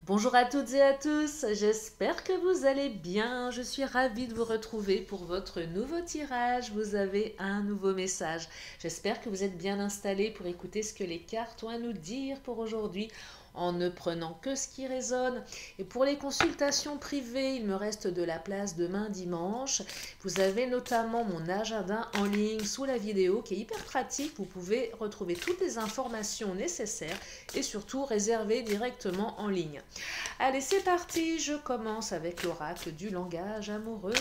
Bonjour à toutes et à tous, j'espère que vous allez bien. Je suis ravie de vous retrouver pour votre nouveau tirage. Vous avez un nouveau message. J'espère que vous êtes bien installés pour écouter ce que les cartes ont à nous dire pour aujourd'hui en ne prenant que ce qui résonne. Et pour les consultations privées, il me reste de la place demain dimanche. Vous avez notamment mon agenda en ligne sous la vidéo qui est hyper pratique. Vous pouvez retrouver toutes les informations nécessaires et surtout réserver directement en ligne. Allez, c'est parti, je commence avec l'oracle du langage amoureux.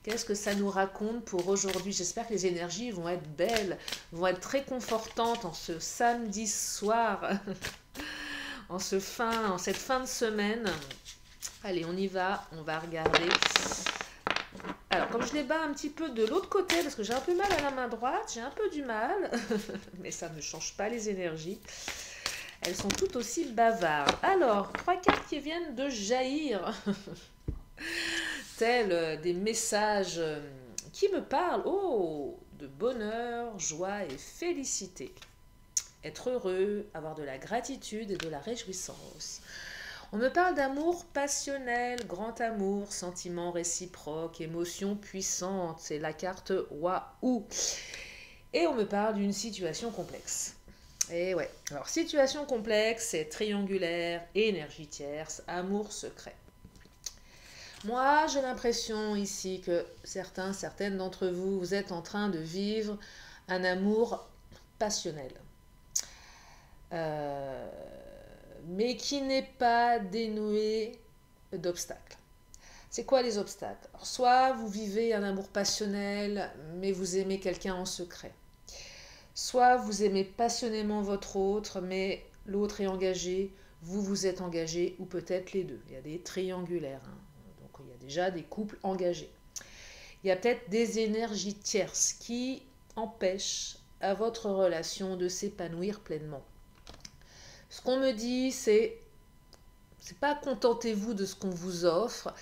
Qu'est-ce que ça nous raconte pour aujourd'hui? J'espère que les énergies vont être belles, vont être très confortantes en ce samedi soir, en cette fin de semaine. Allez, on y va, on va regarder. Alors, comme je les bats un petit peu de l'autre côté, parce que j'ai un peu mal à la main droite, j'ai un peu du mal, mais ça ne change pas les énergies. Elles sont toutes aussi bavardes. Alors, trois cartes qui viennent de jaillir, tels des messages qui me parlent, oh, de bonheur, joie et félicité. Être heureux, avoir de la gratitude et de la réjouissance. On me parle d'amour passionnel, grand amour, sentiments réciproques, émotions puissantes. C'est la carte Waouh. Et on me parle d'une situation complexe. Et ouais, alors situation complexe, c'est triangulaire, énergie tierce, amour secret. Moi, j'ai l'impression ici que certaines d'entre vous, vous êtes en train de vivre un amour passionnel, euh, mais qui n'est pas dénué d'obstacles. C'est quoi les obstacles? Alors, soit vous vivez un amour passionnel, mais vous aimez quelqu'un en secret. Soit vous aimez passionnément votre autre, mais l'autre est engagé, vous vous êtes engagé, ou peut-être les deux. Il y a des triangulaires, hein. Donc il y a déjà des couples engagés. Il y a peut-être des énergies tierces qui empêchent à votre relation de s'épanouir pleinement. Ce qu'on me dit, c'est pas contentez-vous de ce qu'on vous offre,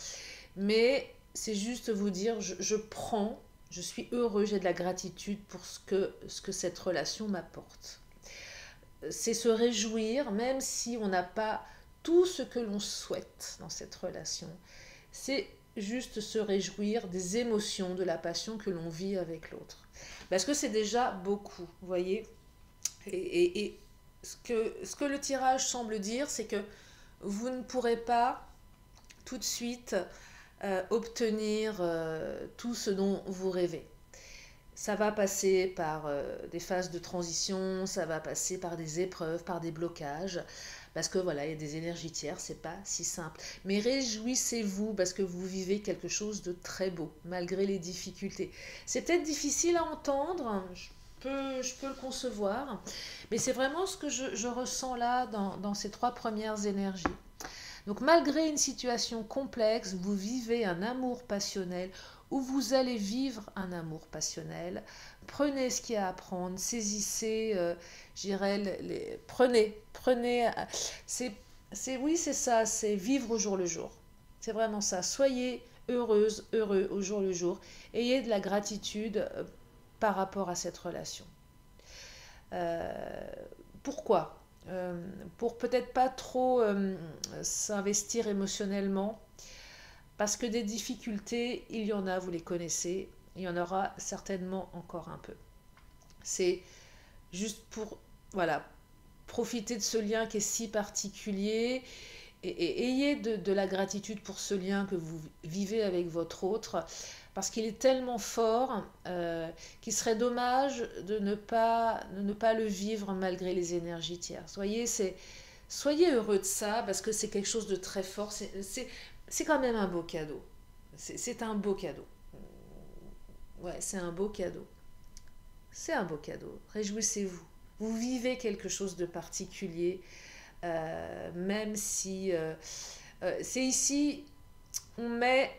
mais c'est juste vous dire je prends, je suis heureux, j'ai de la gratitude pour ce que cette relation m'apporte. C'est se réjouir, même si on n'a pas tout ce que l'on souhaite dans cette relation. C'est juste se réjouir des émotions, de la passion que l'on vit avec l'autre. Parce que c'est déjà beaucoup, vous voyez. Et ce que le tirage semble dire, c'est que vous ne pourrez pas tout de suite obtenir tout ce dont vous rêvez. Ça va passer par des phases de transition, ça va passer par des épreuves, par des blocages, parce que voilà, il y a des énergies tierces, c'est pas si simple. Mais réjouissez-vous parce que vous vivez quelque chose de très beau, malgré les difficultés. C'est peut-être difficile à entendre, je peux le concevoir, mais c'est vraiment ce que je ressens là dans ces trois premières énergies. Donc malgré une situation complexe, vous vivez un amour passionnel ou vous allez vivre un amour passionnel. Prenez ce qu'il y a à prendre, saisissez, prenez. Oui, c'est ça, c'est vivre au jour le jour. C'est vraiment ça. Soyez heureuse, heureux au jour le jour. Ayez de la gratitude par rapport à cette relation. Euh, Pourquoi pour peut-être pas trop s'investir émotionnellement, parce que des difficultés, il y en a, vous les connaissez, il y en aura certainement encore un peu. C'est juste pour, voilà, profiter de ce lien qui est si particulier et ayez de la gratitude pour ce lien que vous vivez avec votre autre, parce qu'il est tellement fort qu'il serait dommage de ne pas le vivre malgré les énergies tierces. Soyez heureux de ça, parce que c'est quelque chose de très fort. C'est quand même un beau cadeau. C'est un beau cadeau. Ouais, c'est un beau cadeau. C'est un beau cadeau. Réjouissez-vous. Vous vivez quelque chose de particulier, même si c'est ici, on met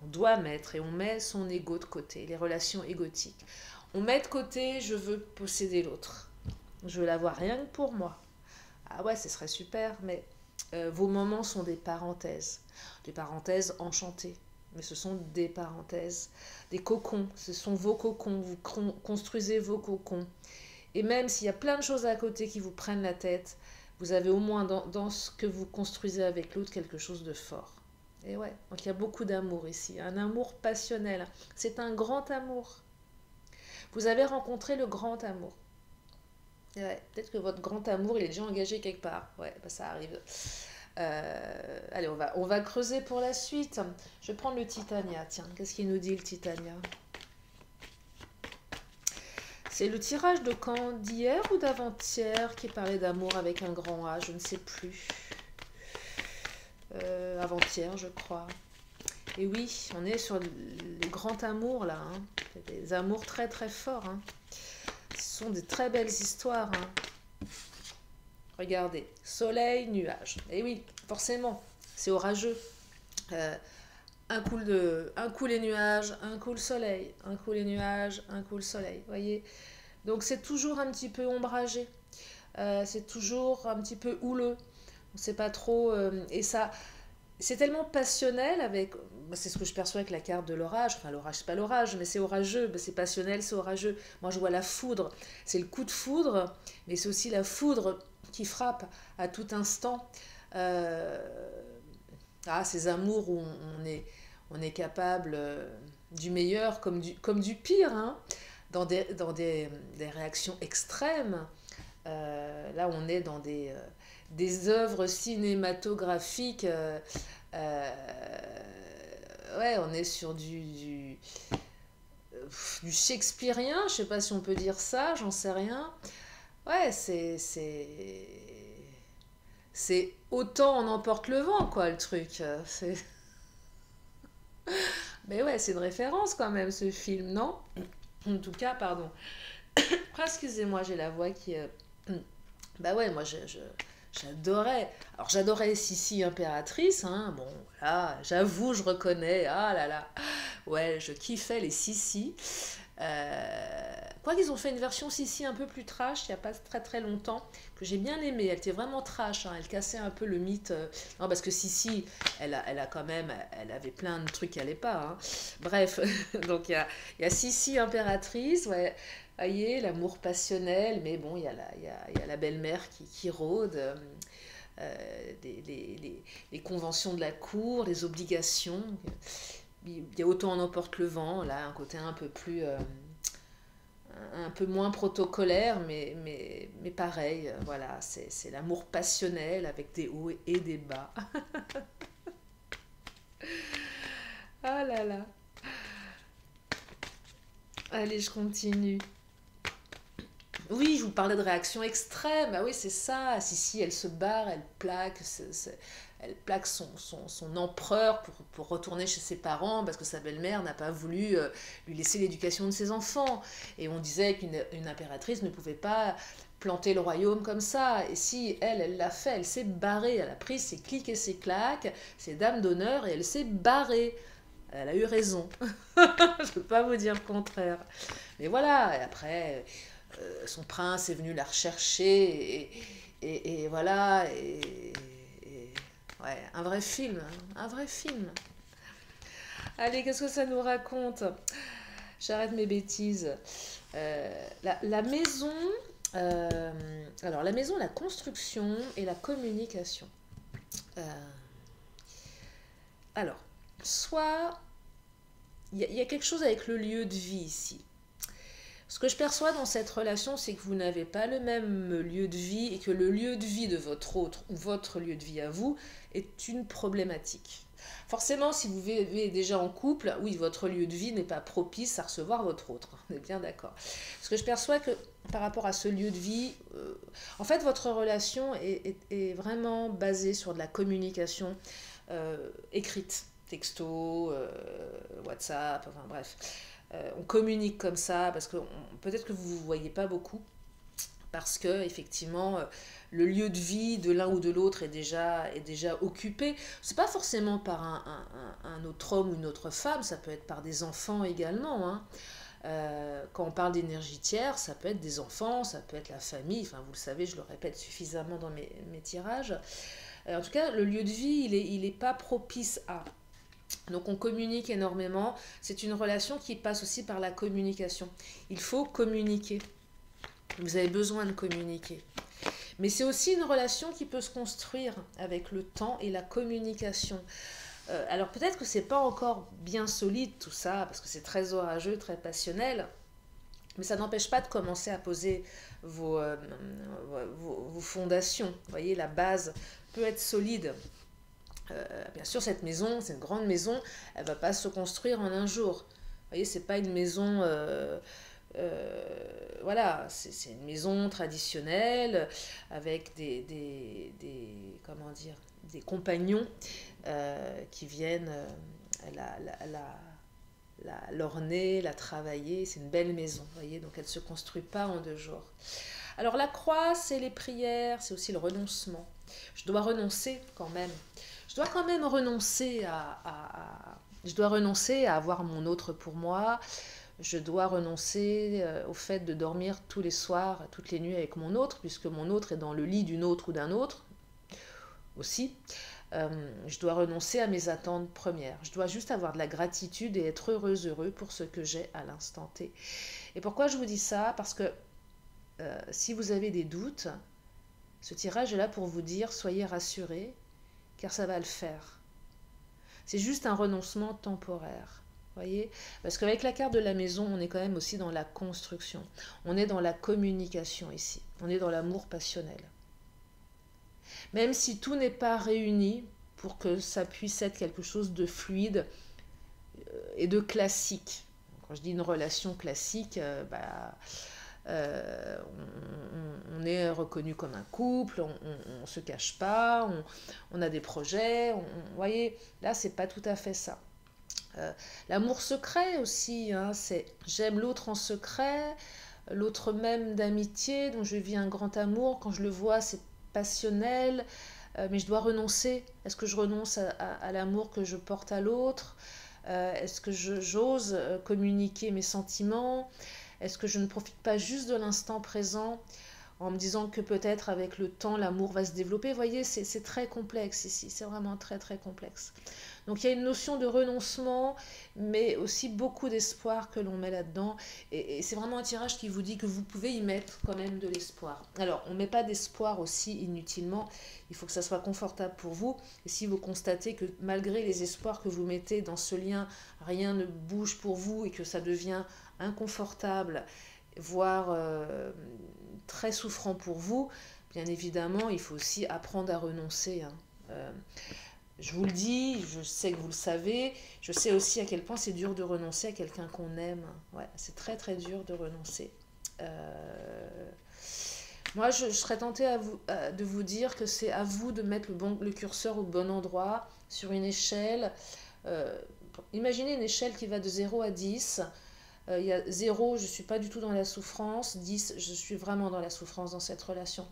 on doit mettre et on met son ego de côté, les relations égotiques. On met de côté, je veux posséder l'autre. Je veux l'avoir rien que pour moi. Ah ouais, ce serait super, mais vos moments sont des parenthèses enchantées. Mais ce sont des parenthèses, des cocons. Ce sont vos cocons. Vous construisez vos cocons. Et même s'il y a plein de choses à côté qui vous prennent la tête, vous avez au moins dans ce que vous construisez avec l'autre quelque chose de fort. Et ouais, donc il y a beaucoup d'amour ici, un amour passionnel. C'est un grand amour. Vous avez rencontré le grand amour. Ouais, peut-être que votre grand amour, il est déjà engagé quelque part. Ouais, bah ça arrive. Allez, on va creuser pour la suite. Je vais prendre le Titania. Tiens, qu'est-ce qu'il nous dit le Titania? C'est le tirage de quand d'hier ou d'avant-hier qui parlait d'amour avec un grand A, je ne sais plus. Avant-hier, je crois. Et oui, on est sur le grand amour là. Hein. Des amours très très forts. Hein. Ce sont des très belles histoires. Hein. Regardez, soleil, nuage. Et oui, forcément, c'est orageux. Un coup les nuages, un coup le soleil, un coup les nuages, un coup le soleil. Voyez. Donc c'est toujours un petit peu ombragé. C'est toujours un petit peu houleux. On ne sait pas trop. Et ça, c'est tellement passionnel avec. C'est ce que je perçois avec la carte de l'orage. Enfin, l'orage, c'est pas l'orage, mais c'est orageux. C'est passionnel, c'est orageux. Moi, je vois la foudre. C'est le coup de foudre, mais c'est aussi la foudre qui frappe à tout instant. Ces amours où on est capable du meilleur comme du pire, hein, dans des réactions extrêmes. Là, on est dans des œuvres cinématographiques. Ouais, on est sur du shakespearien, je sais pas si on peut dire ça, j'en sais rien. Ouais, c'est autant on emporte le vent, quoi, le truc. Mais ouais, c'est une référence quand même, ce film, non? En tout cas, pardon. Excusez-moi, j'ai la voix qui... Bah ouais, moi, j'adorais. Alors, j'adorais Sissi Impératrice, hein. Bon, là, j'avoue, je reconnais. Ah là là. Ouais, je kiffais les Sissi. Quoi qu'ils ont fait une version Sissi un peu plus trash, il n'y a pas très très longtemps, que j'ai bien aimée. Elle était vraiment trash, hein. Elle cassait un peu le mythe. Non, parce que Sissi, elle a quand même, elle avait plein de trucs qui n'allaient pas. Hein. Bref, donc il y a Sissi Impératrice, ouais. Voyez, l'amour passionnel, mais bon, il y a la belle-mère qui rôde, les conventions de la cour, les obligations. Il y a autant on emporte le vent, là, un côté un peu moins protocolaire, mais pareil, voilà, c'est l'amour passionnel avec des hauts et des bas. Ah là là. Allez, je continue. Oui, je vous parlais de réaction extrême. Ah oui, c'est ça. Si, elle se barre, elle plaque son empereur pour retourner chez ses parents parce que sa belle-mère n'a pas voulu lui laisser l'éducation de ses enfants. Et on disait qu'une impératrice ne pouvait pas planter le royaume comme ça. Et si elle l'a fait, elle s'est barrée. Elle a pris ses clics et ses claques, ses dames d'honneur, et elle s'est barrée. Elle a eu raison. Je ne peux pas vous dire le contraire. Mais voilà, et après, son prince est venu la rechercher, et voilà, ouais, un vrai film, hein, un vrai film. Allez, qu'est-ce que ça nous raconte? J'arrête mes bêtises. La maison, alors la maison, la construction et la communication. Euh, alors, soit il y a quelque chose avec le lieu de vie ici. Ce que je perçois dans cette relation, c'est que vous n'avez pas le même lieu de vie et que le lieu de vie de votre autre ou votre lieu de vie à vous est une problématique. Forcément, si vous vivez déjà en couple, oui, votre lieu de vie n'est pas propice à recevoir votre autre. On est bien d'accord. Parce que je perçois que par rapport à ce lieu de vie, en fait, votre relation est vraiment basée sur de la communication écrite, texto, WhatsApp, enfin bref. On communique comme ça parce que peut-être que vous ne voyez pas beaucoup parce que effectivement le lieu de vie de l'un ou de l'autre est déjà occupé. C'est pas forcément par un autre homme ou une autre femme, ça peut être par des enfants également. Hein. Quand on parle d'énergie tiers, ça peut être des enfants, ça peut être la famille. Enfin, vous le savez, je le répète suffisamment dans mes tirages. En tout cas, le lieu de vie, il est pas propice à. Donc on communique énormément. C'est une relation qui passe aussi par la communication. Il faut communiquer. Vous avez besoin de communiquer. Mais c'est aussi une relation qui peut se construire avec le temps et la communication. Alors peut-être que c'est pas encore bien solide tout ça, parce que c'est très orageux, très passionnel, mais ça n'empêche pas de commencer à poser vos fondations. Vous voyez, la base peut être solide. Bien sûr, cette maison, c'est une grande maison, elle ne va pas se construire en un jour. Vous voyez, c'est pas une maison... voilà, c'est une maison traditionnelle avec comment dire, des compagnons qui viennent l'orner, la travailler. C'est une belle maison, vous voyez, donc elle ne se construit pas en 2 jours. Alors la croix, c'est les prières, c'est aussi le renoncement. Je dois renoncer quand même. Je dois quand même renoncer je dois renoncer à avoir mon autre pour moi. Je dois renoncer au fait de dormir tous les soirs, toutes les nuits avec mon autre, puisque mon autre est dans le lit d'une autre ou d'un autre aussi. Je dois renoncer à mes attentes premières. Je dois juste avoir de la gratitude et être heureux pour ce que j'ai à l'instant T. Et pourquoi je vous dis ça? Parce que si vous avez des doutes, ce tirage est là pour vous dire soyez rassurés, car ça va le faire. C'est juste un renoncement temporaire. Voyez, parce qu'avec la carte de la maison, on est quand même aussi dans la construction. On est dans la communication ici. On est dans l'amour passionnel. Même si tout n'est pas réuni pour que ça puisse être quelque chose de fluide et de classique. Quand je dis une relation classique, on est reconnu comme un couple, on ne se cache pas, on a des projets. Vous voyez, là, c'est pas tout à fait ça. L'amour secret aussi, hein, c'est j'aime l'autre en secret, l'autre même d'amitié, dont je vis un grand amour, quand je le vois c'est passionnel, mais je dois renoncer. Est-ce que je renonce à l'amour que je porte à l'autre? Est-ce que j'ose communiquer mes sentiments? Est-ce que je ne profite pas juste de l'instant présent en me disant que peut-être avec le temps l'amour va se développer? Vous voyez, c'est très complexe ici, c'est vraiment très très complexe. Donc il y a une notion de renoncement, mais aussi beaucoup d'espoir que l'on met là-dedans. Et c'est vraiment un tirage qui vous dit que vous pouvez y mettre quand même de l'espoir. Alors, on ne met pas d'espoir aussi inutilement. Il faut que ça soit confortable pour vous. Et si vous constatez que malgré les espoirs que vous mettez dans ce lien, rien ne bouge pour vous et que ça devient inconfortable, voire très souffrant pour vous, bien évidemment, il faut aussi apprendre à renoncer. Je vous le dis, je sais que vous le savez, je sais aussi à quel point c'est dur de renoncer à quelqu'un qu'on aime. Ouais, c'est très très dur de renoncer. Moi, je serais tentée de vous dire que c'est à vous de mettre le curseur au bon endroit, sur une échelle. Imaginez une échelle qui va de 0 à 10. Il y a 0, je ne suis pas du tout dans la souffrance. 10, je suis vraiment dans la souffrance dans cette relation.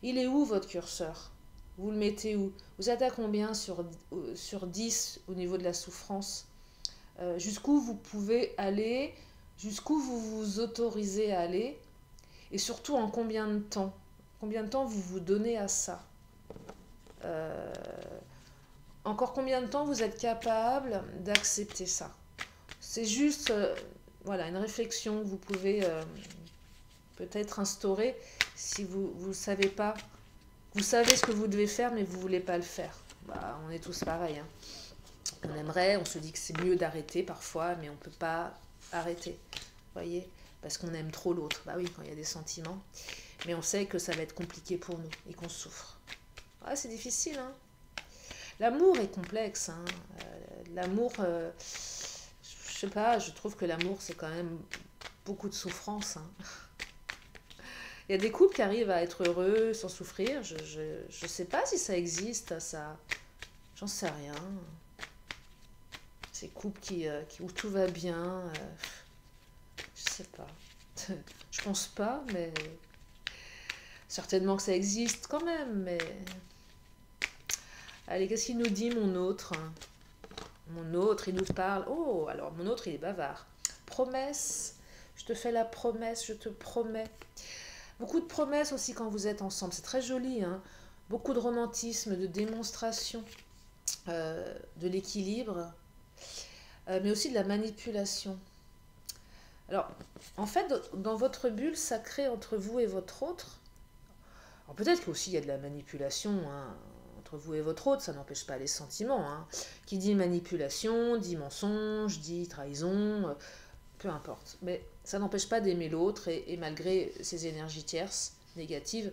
Il est où votre curseur? Vous le mettez où? Vous êtes à combien sur 10 au niveau de la souffrance? Jusqu'où vous pouvez aller? Jusqu'où vous vous autorisez à aller? Et surtout, en combien de temps? Combien de temps vous vous donnez à ça? Encore combien de temps vous êtes capable d'accepter ça? C'est juste voilà, une réflexion que vous pouvez peut-être instaurer si vous ne savez pas. Vous savez ce que vous devez faire, mais vous ne voulez pas le faire. Bah, on est tous pareils. Hein. On aimerait, on se dit que c'est mieux d'arrêter parfois, mais on ne peut pas arrêter. Vous voyez? Parce qu'on aime trop l'autre. Bah oui, quand il y a des sentiments. Mais on sait que ça va être compliqué pour nous et qu'on souffre. Ouais, c'est difficile. Hein. L'amour est complexe. Hein. L'amour, je sais pas, je trouve que l'amour, c'est quand même beaucoup de souffrance. Hein. Il y a des couples qui arrivent à être heureux sans souffrir. Je sais pas si ça existe, ça. J'en sais rien. Ces couples où tout va bien. Je sais pas. Je pense pas, mais certainement que ça existe quand même. Mais allez, qu'est-ce qu'il nous dit, mon autre? Mon autre, il nous parle. Oh, alors mon autre, il est bavard. Promesse. Je te fais la promesse, je te promets. Beaucoup de promesses aussi quand vous êtes ensemble. C'est très joli, hein. Beaucoup de romantisme, de démonstration de l'équilibre, mais aussi de la manipulation. Alors, en fait, dans votre bulle sacrée entre vous et votre autre, Alors peut-être qu'aussi il y a de la manipulation, hein, entre vous et votre autre, ça n'empêche pas les sentiments. Hein. Qui dit manipulation, dit mensonge, dit trahison, peu importe. Mais ça n'empêche pas d'aimer l'autre et malgré ces énergies tierces négatives,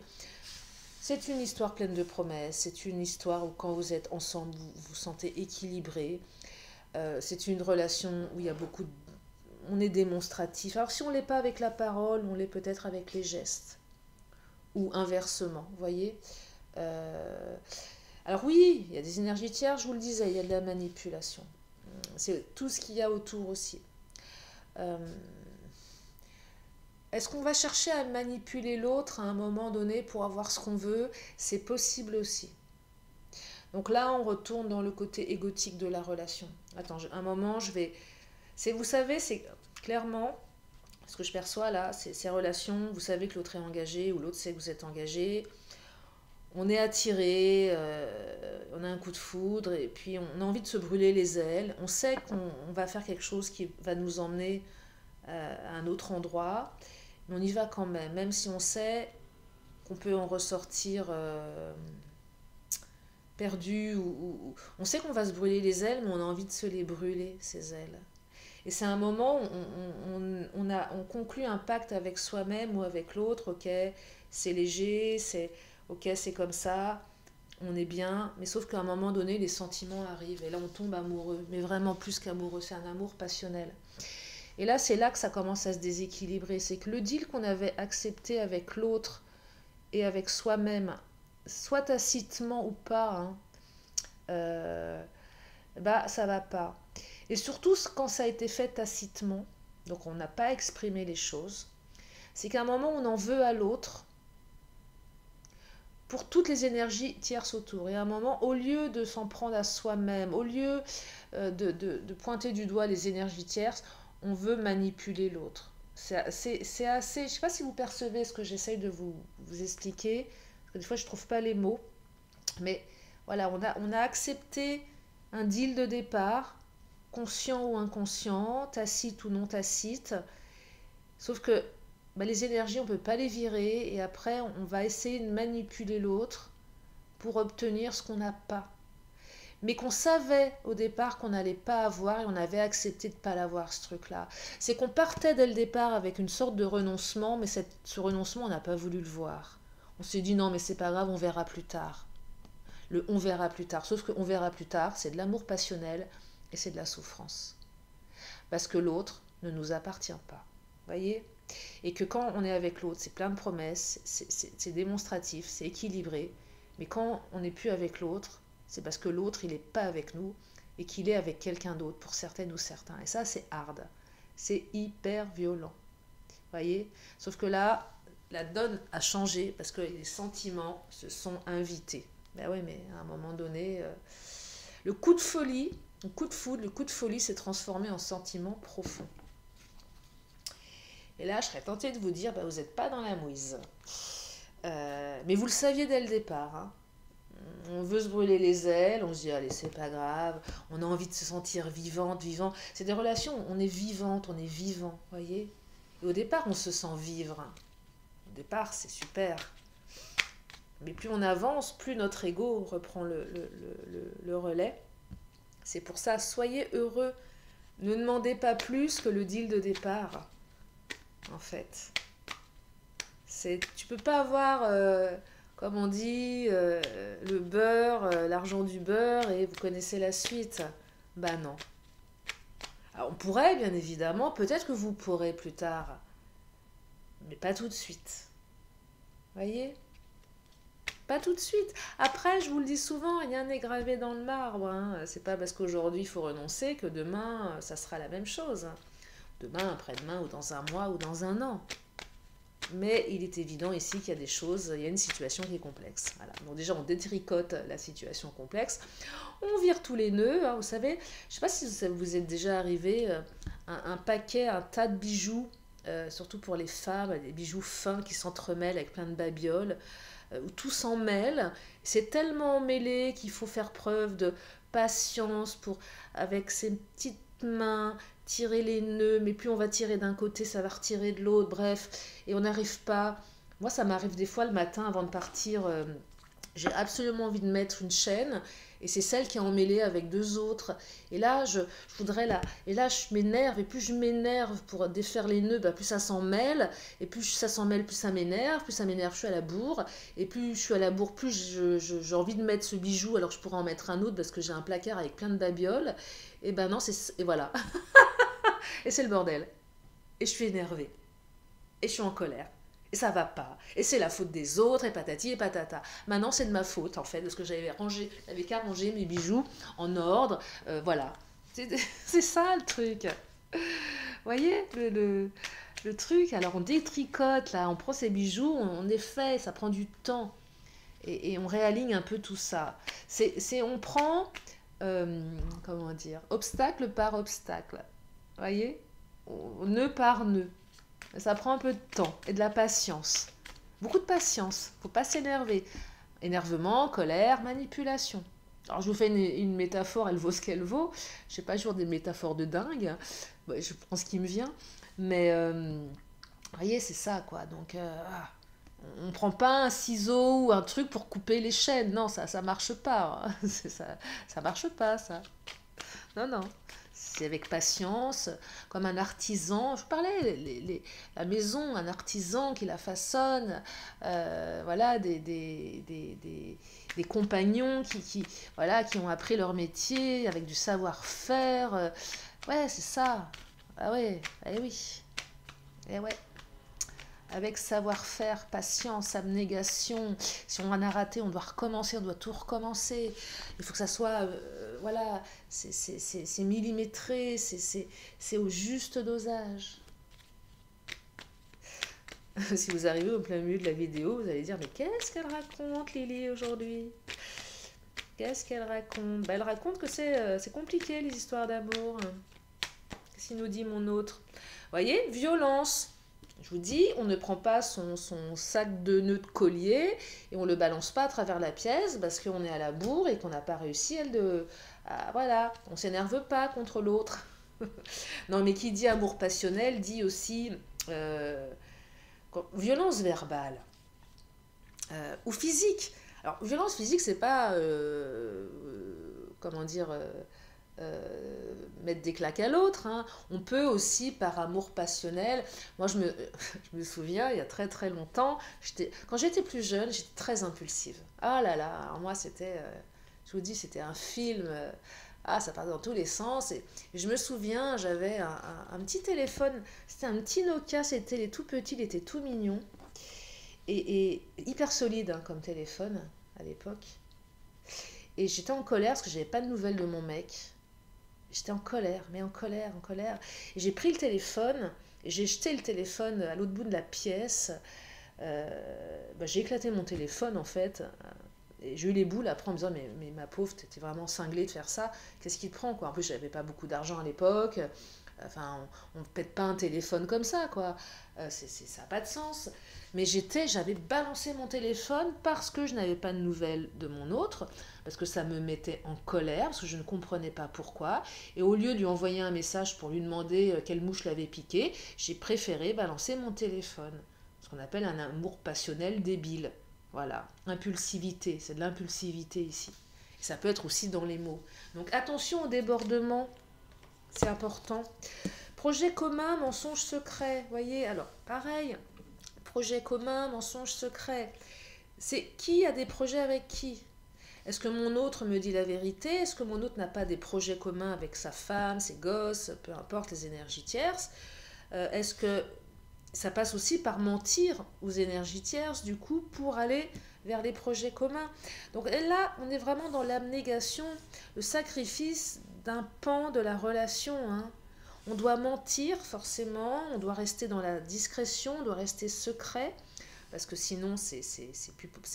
c'est une histoire pleine de promesses, c'est une histoire où quand vous êtes ensemble, vous vous sentez équilibré. C'est une relation où il y a beaucoup de... On est démonstratif. Alors si on ne l'est pas avec la parole, on l'est peut-être avec les gestes. Ou inversement, vous voyez. Alors oui, il y a des énergies tierces, je vous le disais, il y a de la manipulation. C'est tout ce qu'il y a autour aussi. Est-ce qu'on va chercher à manipuler l'autre à un moment donné pour avoir ce qu'on veut? C'est possible aussi. Donc là, on retourne dans le côté égotique de la relation. Attends, un moment, je vais... Vous savez, c'est clairement, ce que je perçois là, c'est ces relations, vous savez que l'autre est engagé ou l'autre sait que vous êtes engagé. On est attiré, on a un coup de foudre et puis on a envie de se brûler les ailes. On sait qu'on va faire quelque chose qui va nous emmener à un autre endroit. Mais on y va quand même, même si on sait qu'on peut en ressortir perdu. On sait qu'on va se brûler les ailes, mais on a envie de se les brûler, ces ailes. Et c'est un moment où on conclut un pacte avec soi-même ou avec l'autre. Ok, c'est léger, ok, c'est comme ça, on est bien. Mais sauf qu'à un moment donné, les sentiments arrivent. Et là, on tombe amoureux. Mais vraiment plus qu'amoureux, c'est un amour passionnel. Et là, c'est là que ça commence à se déséquilibrer. C'est que le deal qu'on avait accepté avec l'autre et avec soi-même, soit tacitement ou pas, hein, ça va pas. Et surtout quand ça a été fait tacitement, donc on n'a pas exprimé les choses, c'est qu'à un moment on en veut à l'autre pour toutes les énergies tierces autour. Et à un moment, au lieu de s'en prendre à soi-même, au lieu de pointer du doigt les énergies tierces, on veut manipuler l'autre. C'est assez, je ne sais pas si vous percevez ce que j'essaye de vous expliquer, parce que des fois je ne trouve pas les mots, mais voilà, on a accepté un deal de départ, conscient ou inconscient, tacite ou non tacite, sauf que les énergies, on ne peut pas les virer, et après on va essayer de manipuler l'autre pour obtenir ce qu'on n'a pas. Mais qu'on savait au départ qu'on n'allait pas avoir et on avait accepté de ne pas l'avoir, ce truc-là. C'est qu'on partait dès le départ avec une sorte de renoncement, mais ce renoncement, on n'a pas voulu le voir. On s'est dit non, mais c'est pas grave, on verra plus tard. Le on verra plus tard. Sauf que on verra plus tard, c'est de l'amour passionnel et c'est de la souffrance. Parce que l'autre ne nous appartient pas. Voyez ? Et que quand on est avec l'autre, c'est plein de promesses, c'est démonstratif, c'est équilibré. Mais quand on n'est plus avec l'autre, c'est parce que l'autre, il n'est pas avec nous et qu'il est avec quelqu'un d'autre pour certaines ou certains. Et ça, c'est hard. C'est hyper violent. Voyez ? Sauf que là, la donne a changé parce que les sentiments se sont invités. Ben oui, mais à un moment donné, le coup de folie, le coup de foudre, le coup de folie s'est transformé en sentiment profond. Et là, je serais tentée de vous dire, vous n'êtes pas dans la mouise. Mais vous le saviez dès le départ. Hein. On veut se brûler les ailes, on se dit, allez, c'est pas grave. On a envie de se sentir vivante, vivant. C'est des relations où on est vivante, on est vivant, voyez. Et au départ, on se sent vivre. Au départ, c'est super. Mais plus on avance, plus notre ego reprend le relais. C'est pour ça, soyez heureux. Ne demandez pas plus que le deal de départ. En fait, tu peux pas avoir, comme on dit, le beurre, l'argent du beurre et vous connaissez la suite. Bah non. Alors, on pourrait, bien évidemment, peut-être que vous pourrez plus tard, mais pas tout de suite. Voyez ? Pas tout de suite. Après, je vous le dis souvent, rien n'est gravé dans le marbre. Hein. C'est pas parce qu'aujourd'hui il faut renoncer que demain ça sera la même chose. Demain, après-demain, ou dans un mois, ou dans un an. Mais il est évident ici qu'il y a des choses, il y a une situation qui est complexe. Voilà. Donc déjà, on détricote la situation complexe. On vire tous les nœuds, hein, vous savez. Je ne sais pas si ça vous est déjà arrivé, un paquet, un tas de bijoux, surtout pour les femmes, des bijoux fins qui s'entremêlent avec plein de babioles, où tout s'en mêle. C'est tellement mêlé qu'il faut faire preuve de patience avec ses petites mains, tirer les nœuds, mais plus on va tirer d'un côté, ça va retirer de l'autre, bref, et on n'arrive pas Moi, ça m'arrive des fois le matin avant de partir, j'ai absolument envie de mettre une chaîne et c'est celle qui est emmêlée avec deux autres. Et là, je voudrais la... Et là, je m'énerve et plus je m'énerve pour défaire les nœuds, bah, plus ça s'en mêle. Et plus ça s'en mêle, plus ça m'énerve, je suis à la bourre. Et plus je suis à la bourre, plus j'ai envie de mettre ce bijou alors que je pourrais en mettre un autre parce que j'ai un placard avec plein de babioles. Et ben non, et voilà. Et c'est le bordel. Et je suis énervée. Et je suis en colère. Et ça va pas. Et c'est la faute des autres, et patati et patata. Maintenant, c'est de ma faute, en fait, parce que j'avais qu'à ranger mes bijoux en ordre. Voilà. C'est c'est ça le truc. Vous voyez le truc? Alors, on détricote, là, on prend ses bijoux, on est fait, ça prend du temps. Et on réaligne un peu tout ça. On prend, comment dire, obstacle par obstacle. Vous voyez? Nœud par nœud. Ça prend un peu de temps et de la patience. Beaucoup de patience. Faut pas s'énerver. Énervement, colère, manipulation. Alors je vous fais une métaphore, elle vaut ce qu'elle vaut. Je sais pas, toujours des métaphores de dingue. Ouais, je prends ce qui me vient. Mais vous voyez, c'est ça quoi. Donc on prend pas un ciseau ou un truc pour couper les chaînes. Non, ça marche pas. Ça marche pas ça. Non, non. C'est avec patience, comme un artisan. Je vous parlais, la maison, un artisan qui la façonne, voilà, des compagnons voilà, qui ont appris leur métier avec du savoir-faire. Ouais, c'est ça. Ah ouais, eh oui. Eh ouais. Avec savoir-faire, patience, abnégation. Si on en a raté, on doit recommencer, on doit tout recommencer. Il faut que ça soit, voilà, c'est millimétré, c'est au juste dosage. Si vous arrivez au plein milieu de la vidéo, vous allez dire, mais qu'est-ce qu'elle raconte, Lily, aujourd'hui? Qu'est-ce qu'elle raconte? Bah, elle raconte que c'est compliqué, les histoires d'amour. Qu'est-ce qu'il nous dit, mon autre? Vous voyez, violence. Je vous dis, on ne prend pas son sac de nœuds de collier et on ne le balance pas à travers la pièce parce qu'on est à la bourre et qu'on n'a pas réussi voilà, on ne s'énerve pas contre l'autre. Non, mais qui dit amour passionnel dit aussi euh, violence verbale ou physique. Alors, violence physique, c'est pas, comment dire, mettre des claques à l'autre. Hein. On peut aussi, par amour passionnel, moi je me souviens, il y a très très longtemps, quand j'étais plus jeune, j'étais très impulsive. Ah là là, alors moi c'était, je vous dis, c'était un film, ça partait dans tous les sens. Et je me souviens, j'avais un petit téléphone, c'était un petit Nokia, c'était les tout petits, il était tout mignon. Et hyper solide hein, comme téléphone à l'époque. Et j'étais en colère parce que j'avais pas de nouvelles de mon mec. J'étais en colère, mais en colère, en colère. Et j'ai pris le téléphone, et j'ai jeté le téléphone à l'autre bout de la pièce. J'ai éclaté mon téléphone en fait. Et j'ai eu les boules après en me disant mais ma pauvre, t'étais vraiment cinglée de faire ça. Qu'est-ce qui te prend quoi? En plus, j'avais pas beaucoup d'argent à l'époque. Enfin, on ne pète pas un téléphone comme ça quoi. Ça n'a pas de sens. Mais j'avais balancé mon téléphone parce que je n'avais pas de nouvelles de mon autre, parce que ça me mettait en colère, parce que je ne comprenais pas pourquoi. Et au lieu de lui envoyer un message pour lui demander quelle mouche l'avait piqué, j'ai préféré balancer mon téléphone. Ce qu'on appelle un amour passionnel débile. Voilà, impulsivité, c'est de l'impulsivité ici. Et ça peut être aussi dans les mots. Donc attention au débordement, c'est important. Projet commun, mensonge secret. Voyez, alors pareil, projet commun, mensonge secret. C'est qui a des projets avec qui? Est-ce que mon autre me dit la vérité? Est-ce que mon autre n'a pas des projets communs avec sa femme, ses gosses, peu importe les énergies tierces? Est-ce que ça passe aussi par mentir aux énergies tierces, du coup, pour aller vers les projets communs? Donc là, on est vraiment dans l'abnégation, le sacrifice d'un pan de la relation. Hein. On doit mentir forcément, on doit rester dans la discrétion, on doit rester secret, parce que sinon, c'est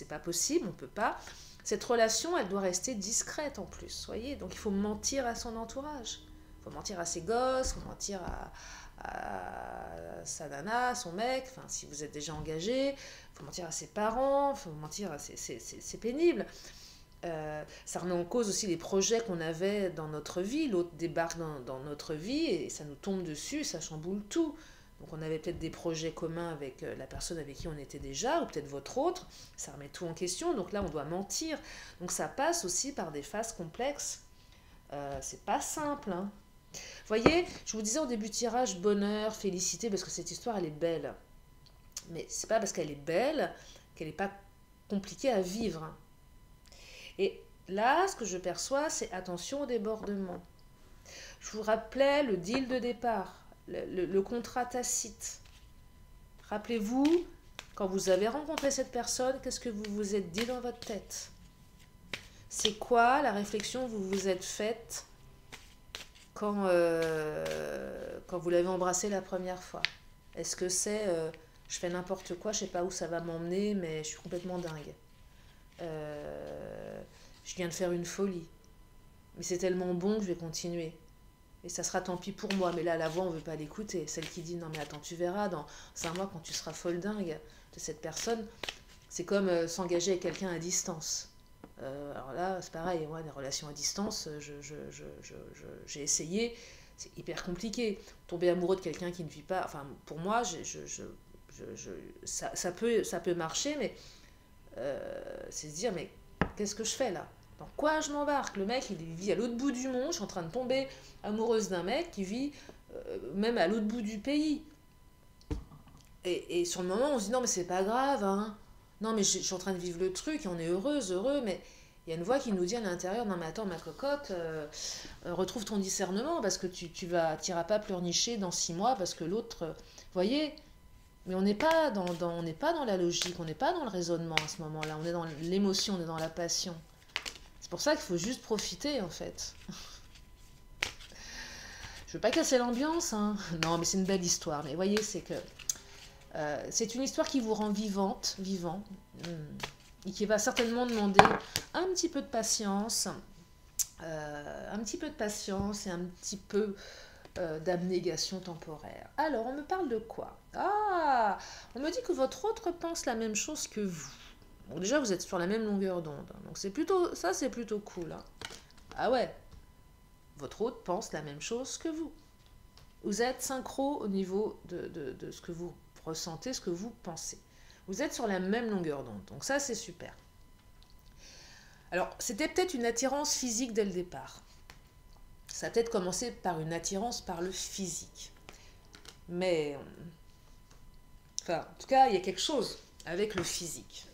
pas possible, on peut pas. Cette relation, elle doit rester discrète en plus, voyez. Donc il faut mentir à son entourage. Il faut mentir à ses gosses, il faut mentir à sa nana, à son mec, enfin si vous êtes déjà engagé, il faut mentir à ses parents, il faut mentir à c'est pénible. Ça remet en cause aussi les projets qu'on avait dans notre vie. L'autre débarque dans notre vie et ça nous tombe dessus, ça chamboule tout. Donc on avait peut-être des projets communs avec la personne avec qui on était déjà, ou peut-être votre autre. Ça remet tout en question. Donc là, on doit mentir. Donc ça passe aussi par des phases complexes. C'est pas simple, hein. Voyez, je vous disais au début du tirage, bonheur, félicité, parce que cette histoire, elle est belle. Mais c'est pas parce qu'elle est belle qu'elle n'est pas compliquée à vivre, hein. Et là, ce que je perçois, c'est attention au débordement. Je vous rappelais le deal de départ, le contrat tacite. Rappelez-vous, quand vous avez rencontré cette personne, qu'est-ce que vous vous êtes dit dans votre tête? C'est quoi la réflexion que vous vous êtes faite quand vous l'avez embrassé la première fois? Est-ce que c'est je fais n'importe quoi, je sais pas où ça va m'emmener, mais je suis complètement dingue. Je viens de faire une folie. Mais c'est tellement bon que je vais continuer. Et ça sera tant pis pour moi. Mais là, la voix, on ne veut pas l'écouter. Celle qui dit, non mais attends, tu verras, dans 5 mois, quand tu seras folle dingue de cette personne, c'est comme s'engager avec quelqu'un à distance. Alors là, c'est pareil, moi, des relations à distance, j'ai essayé, c'est hyper compliqué. Tomber amoureux de quelqu'un qui ne vit pas, enfin, pour moi, ça peut marcher, mais c'est se dire, mais qu'est-ce que je fais là? Dans quoi je m'embarque? Le mec, il vit à l'autre bout du monde, je suis en train de tomber amoureuse d'un mec qui vit même à l'autre bout du pays. Et sur le moment, on se dit, non, mais c'est pas grave, hein. Non, mais je suis en train de vivre le truc, et on est heureux, mais il y a une voix qui nous dit à l'intérieur, non, mais attends, ma cocotte, retrouve ton discernement, parce que tu n'iras pas pleurnicher dans 6 mois, parce que l'autre, voyez, mais on n'est pas on n'est pas dans la logique, on n'est pas dans le raisonnement à ce moment-là, on est dans l'émotion, on est dans la passion. C'est pour ça qu'il faut juste profiter, en fait. Je veux pas casser l'ambiance, hein. Non, mais c'est une belle histoire, mais voyez, c'est que c'est une histoire qui vous rend vivant, et qui va certainement demander un petit peu de patience, et un petit peu d'abnégation temporaire. Alors, on me parle de quoi? Ah, on me dit que votre autre pense la même chose que vous. Bon, déjà, vous êtes sur la même longueur d'onde, hein, donc c'est plutôt cool, hein. Ah ouais, votre autre pense la même chose que vous. Vous êtes synchro au niveau de ce que vous ressentez, ce que vous pensez. Vous êtes sur la même longueur d'onde, donc ça c'est super. Alors, c'était peut-être une attirance physique dès le départ. Ça a peut-être commencé par une attirance par le physique. Mais, enfin, en tout cas, il y a quelque chose avec le physique.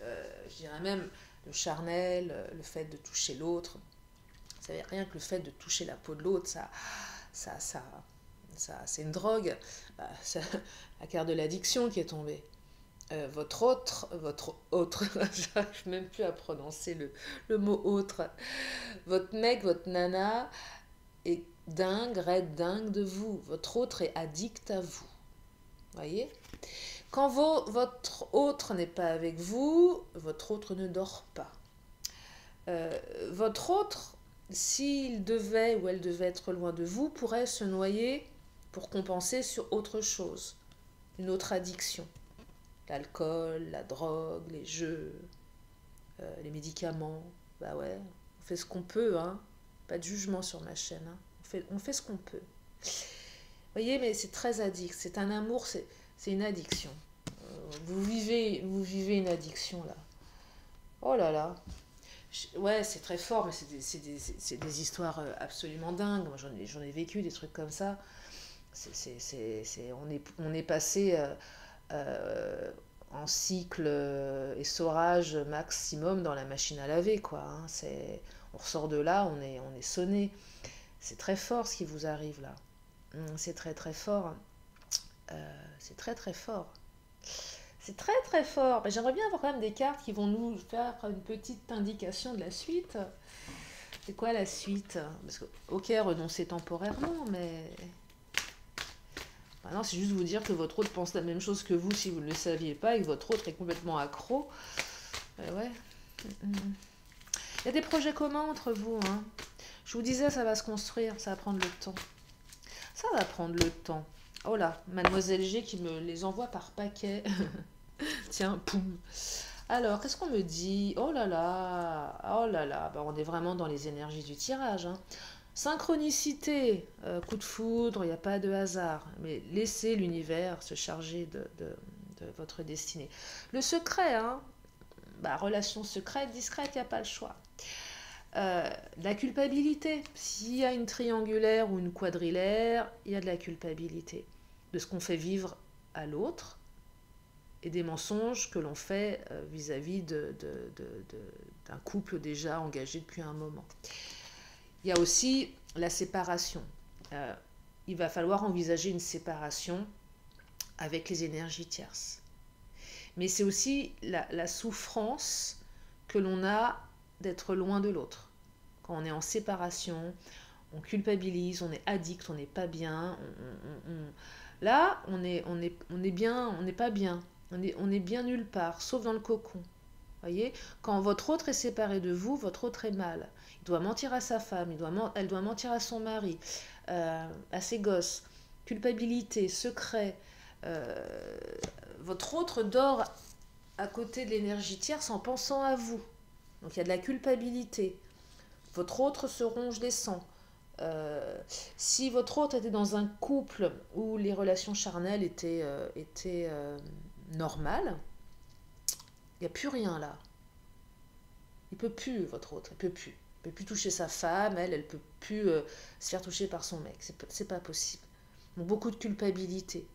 Je dirais même le charnel, le fait de toucher l'autre. Vous savez, rien que le fait de toucher la peau de l'autre, ça c'est une drogue. C'est la carte de l'addiction qui est tombée. Votre autre, j'arrive même plus à prononcer le mot autre. Votre mec, votre nana est dingue de vous. Votre autre est addict à vous. Voyez? Quand votre autre n'est pas avec vous, votre autre ne dort pas. Votre autre, s'il devait ou elle devait être loin de vous, pourrait se noyer pour compenser sur autre chose, une autre addiction. L'alcool, la drogue, les jeux, les médicaments. Bah ouais, on fait ce qu'on peut, hein. Pas de jugement sur ma chaîne, hein. On fait ce qu'on peut. Vous voyez, mais c'est très addict. C'est un amour, c'est une addiction. Vous vivez une addiction là. Oh là là. Ouais, c'est très fort, mais c'est des histoires absolument dingues. Moi, j'en ai vécu des trucs comme ça. On est passé en cycle essorage maximum dans la machine à laver, quoi, hein. On ressort de là, on est sonné. C'est très fort ce qui vous arrive là. C'est très très fort. C'est très très fort. C'est très très fort. Mais j'aimerais bien avoir quand même des cartes qui vont nous faire une petite indication de la suite. C'est quoi la suite? Parce que, ok, renoncer temporairement, mais... Maintenant, c'est juste vous dire que votre autre pense la même chose que vous si vous ne le saviez pas et que votre autre est complètement accro. Ouais. Il y a des projets communs entre vous, hein. Je vous disais, ça va se construire, ça va prendre le temps. Ça va prendre le temps. Oh là, Mademoiselle G qui me les envoie par paquet. Tiens, poum. Alors, qu'est-ce qu'on me dit? Oh là là, bah, on est vraiment dans les énergies du tirage, hein. Synchronicité, coup de foudre, il n'y a pas de hasard, mais laissez l'univers se charger de votre destinée. Le secret, hein, bah, relation secrète, discrète, il n'y a pas le choix. La culpabilité, s'il y a une triangulaire ou une quadrilaire, il y a de la culpabilité de ce qu'on fait vivre à l'autre et des mensonges que l'on fait vis-à-vis d'un couple déjà engagé depuis un moment. Il y a aussi la séparation. Il va falloir envisager une séparation avec les énergies tierces. Mais c'est aussi la souffrance que l'on a d'être loin de l'autre. Quand on est en séparation, on culpabilise, on est addict, on n'est pas bien. Là, on est bien, on n'est pas bien. On est bien nulle part, sauf dans le cocon. Voyez, quand votre autre est séparé de vous, votre autre est mal. Il doit mentir à sa femme, elle doit mentir à son mari, à ses gosses. Culpabilité, secret. Votre autre dort à côté de l'énergie tierce en pensant à vous. Donc il y a de la culpabilité. Votre autre se ronge les sangs. Si votre autre était dans un couple où les relations charnelles étaient normales, il n'y a plus rien là. Il peut plus, votre autre, il peut plus. Il peut plus toucher sa femme, elle peut plus se faire toucher par son mec. C'est pas possible. Donc beaucoup de culpabilité,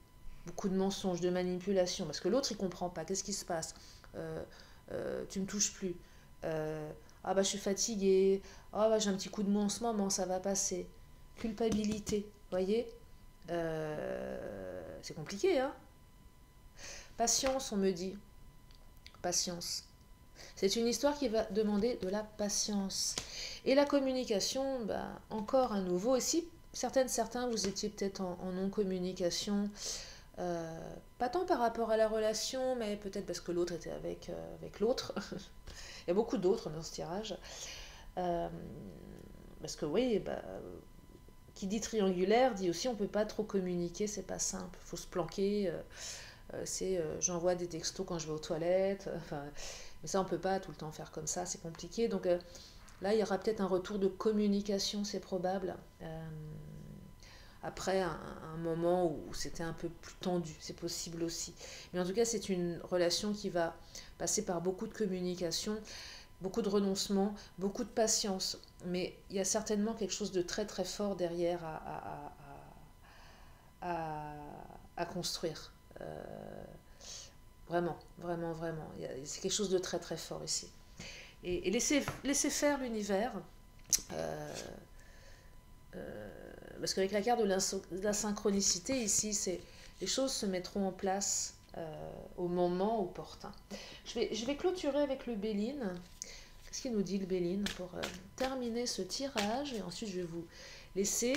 beaucoup de mensonges, de manipulation, parce que l'autre il comprend pas. Qu'est-ce qui se passe? Tu me touches plus. Ah bah je suis fatiguée. Ah bah j'ai un petit coup de mou en ce moment, ça va passer. Culpabilité, voyez? C'est compliqué, hein? Patience, on me dit. Patience. C'est une histoire qui va demander de la patience. Et la communication, bah, encore à nouveau, et si certains, vous étiez peut-être en non-communication, pas tant par rapport à la relation, mais peut-être parce que l'autre était avec l'autre. Il y a beaucoup d'autres dans ce tirage. Parce que oui, bah, qui dit triangulaire dit aussi on ne peut pas trop communiquer, c'est pas simple. Il faut se planquer. J'envoie des textos quand je vais aux toilettes. Mais ça, on ne peut pas tout le temps faire comme ça, c'est compliqué. Donc là, il y aura peut-être un retour de communication, c'est probable. Après un moment où c'était un peu plus tendu, c'est possible aussi. Mais en tout cas, c'est une relation qui va passer par beaucoup de communication, beaucoup de renoncement, beaucoup de patience. Mais il y a certainement quelque chose de très très fort derrière à construire. Vraiment, vraiment, vraiment. C'est quelque chose de très très fort ici. Et laissez faire l'univers. Parce qu'avec la carte de la synchronicité, ici, les choses se mettront en place au moment opportun. Je vais clôturer avec le Béline. Qu'est-ce qu'il nous dit le Béline pour terminer ce tirage? Et ensuite, je vais vous laisser,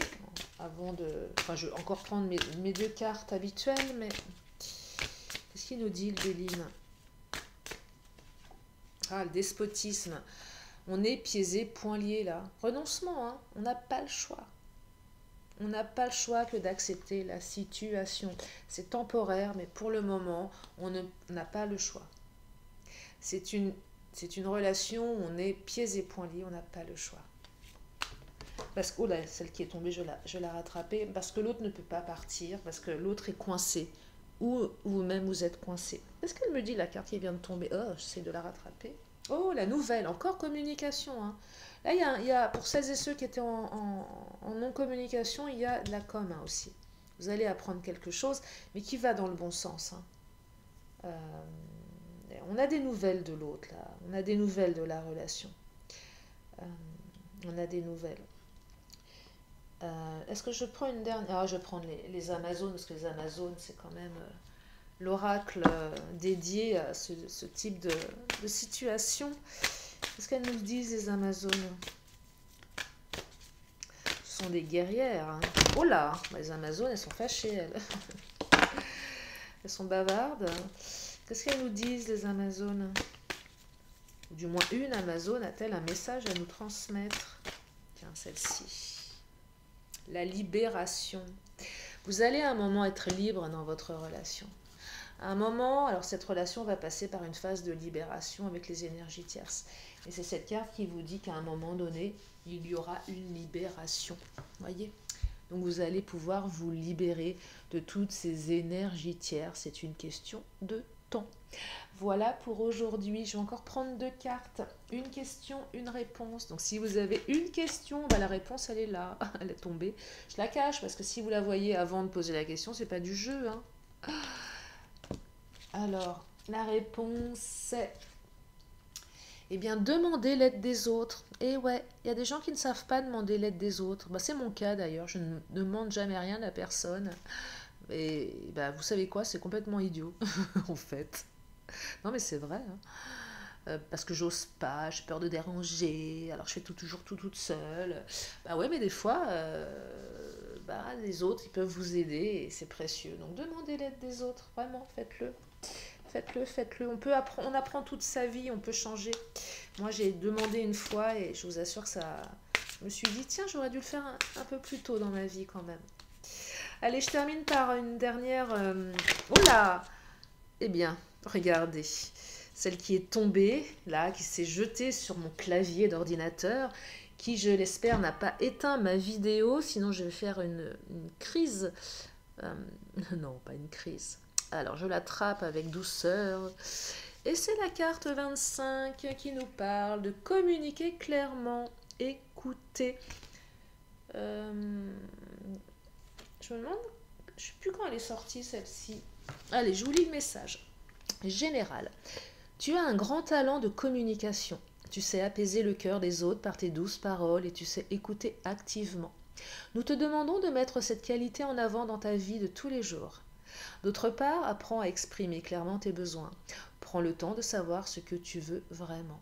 avant de... Enfin, je vais encore prendre mes deux cartes habituelles, mais... Qu'est-ce qu'il nous dit le Béline? Ah, le despotisme. On est pieds et poings liés là. Renoncement, hein. On n'a pas le choix. On n'a pas le choix que d'accepter la situation. C'est temporaire, mais pour le moment, on n'a pas le choix. C'est une relation où on est pieds et poings liés, on n'a pas le choix. Parce que, oh là, celle qui est tombée, je la rattraper. Parce que l'autre ne peut pas partir, parce que l'autre est coincé. Ou vous-même vous êtes coincé. Qu'est-ce qu'elle me dit, la carte qui vient de tomber? Oh, j'essaie de la rattraper. Oh, la nouvelle, encore communication. Hein. Là, il y a, pour celles et ceux qui étaient en non-communication, il y a de la com hein, aussi. Vous allez apprendre quelque chose, mais qui va dans le bon sens. Hein. On a des nouvelles de l'autre, là. On a des nouvelles de la relation. On a des nouvelles. Est-ce que je prends une dernière? Ah, je vais prendre les Amazones, parce que les Amazones, c'est quand même l'oracle dédié à ce type de situation. Qu'est-ce qu'elles nous disent, les Amazones? Ce sont des guerrières. Hein. Oh là, les Amazones, elles sont fâchées, elles. Elles sont bavardes. Qu'est-ce qu'elles nous disent, les Amazones? Ou du moins, une Amazone a-t-elle un message à nous transmettre? Tiens, celle-ci. La libération. Vous allez à un moment être libre dans votre relation. À un moment, alors cette relation va passer par une phase de libération avec les énergies tierces. Et c'est cette carte qui vous dit qu'à un moment donné, il y aura une libération. Voyez? Donc vous allez pouvoir vous libérer de toutes ces énergies tierces. C'est une question de temps. Voilà pour aujourd'hui. Je vais encore prendre 2 cartes. Une question, une réponse. Donc si vous avez une question, bah, la réponse elle est là. Elle est tombée. Je la cache parce que si vous la voyez avant de poser la question, c'est pas du jeu. Hein. Alors, la réponse c'est... Eh bien, demander l'aide des autres. Et ouais, il y a des gens qui ne savent pas demander l'aide des autres. Bah, c'est mon cas d'ailleurs, je ne demande jamais rien à personne. Et bah, vous savez quoi, c'est complètement idiot, en fait. Non mais c'est vrai, hein. Parce que j'ose pas, j'ai peur de déranger, alors je fais tout, toujours tout toute seule. Bah ouais, mais des fois, bah, les autres, ils peuvent vous aider et c'est précieux. Donc demandez l'aide des autres, vraiment, faites-le. Faites-le, faites-le. On apprend toute sa vie, on peut changer. Moi, j'ai demandé une fois et je vous assure que ça... Je me suis dit, tiens, j'aurais dû le faire un peu plus tôt dans ma vie quand même. Allez, je termine par une dernière... Oh là! Eh bien, regardez. Celle qui est tombée, là, qui s'est jetée sur mon clavier d'ordinateur, qui, je l'espère, n'a pas éteint ma vidéo, sinon je vais faire une crise. Non, pas une crise. Alors, je l'attrape avec douceur. Et c'est la carte 25 qui nous parle de communiquer clairement, écouter. Je me demande, je ne sais plus quand elle est sortie celle-ci. Allez, je vous lis le message. Général, tu as un grand talent de communication. Tu sais apaiser le cœur des autres par tes douces paroles et tu sais écouter activement. Nous te demandons de mettre cette qualité en avant dans ta vie de tous les jours. D'autre part, apprends à exprimer clairement tes besoins. Prends le temps de savoir ce que tu veux vraiment.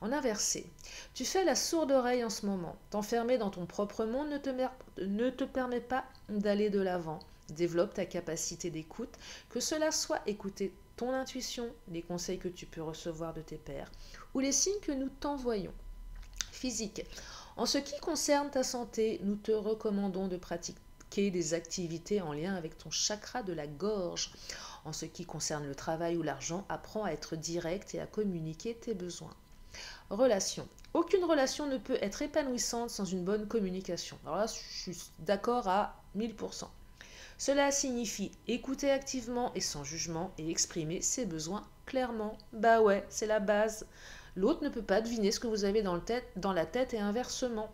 En inversé, tu fais la sourde oreille en ce moment. T'enfermer dans ton propre monde ne te permet pas d'aller de l'avant. Développe ta capacité d'écoute, que cela soit écouter ton intuition, les conseils que tu peux recevoir de tes pairs ou les signes que nous t'envoyons. Physique. En ce qui concerne ta santé, nous te recommandons de pratiquer des activités en lien avec ton chakra de la gorge. En ce qui concerne le travail ou l'argent, apprends à être direct et à communiquer tes besoins. Relation. Aucune relation ne peut être épanouissante sans une bonne communication. Alors là, je suis d'accord à 1000%. Cela signifie écouter activement et sans jugement et exprimer ses besoins clairement. Bah ouais, c'est la base. L'autre ne peut pas deviner ce que vous avez dans la tête et inversement.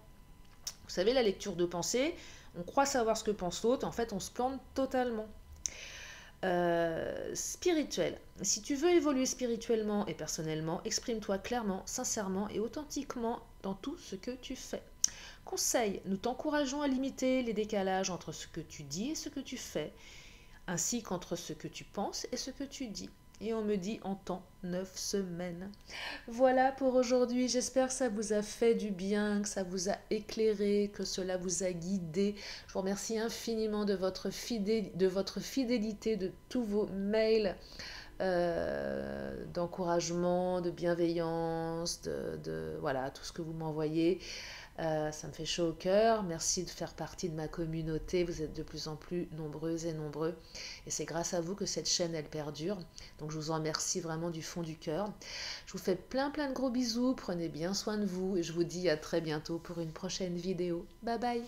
Vous savez, la lecture de pensée, on croit savoir ce que pense l'autre, en fait on se plante totalement. Spirituel. Si tu veux évoluer spirituellement et personnellement, exprime-toi clairement, sincèrement et authentiquement dans tout ce que tu fais. Conseil, nous t'encourageons à limiter les décalages entre ce que tu dis et ce que tu fais, ainsi qu'entre ce que tu penses et ce que tu dis. Et on me dit en temps 9 semaines. Voilà pour aujourd'hui, j'espère que ça vous a fait du bien, que ça vous a éclairé, que cela vous a guidé. Je vous remercie infiniment de votre fidélité, de tous vos mails d'encouragement, de bienveillance, voilà, tout ce que vous m'envoyez. Ça me fait chaud au cœur. Merci de faire partie de ma communauté. Vous êtes de plus en plus nombreuses et nombreux. Et c'est grâce à vous que cette chaîne, elle perdure. Donc je vous en remercie vraiment du fond du cœur. Je vous fais plein de gros bisous. Prenez bien soin de vous. Et je vous dis à très bientôt pour une prochaine vidéo. Bye bye.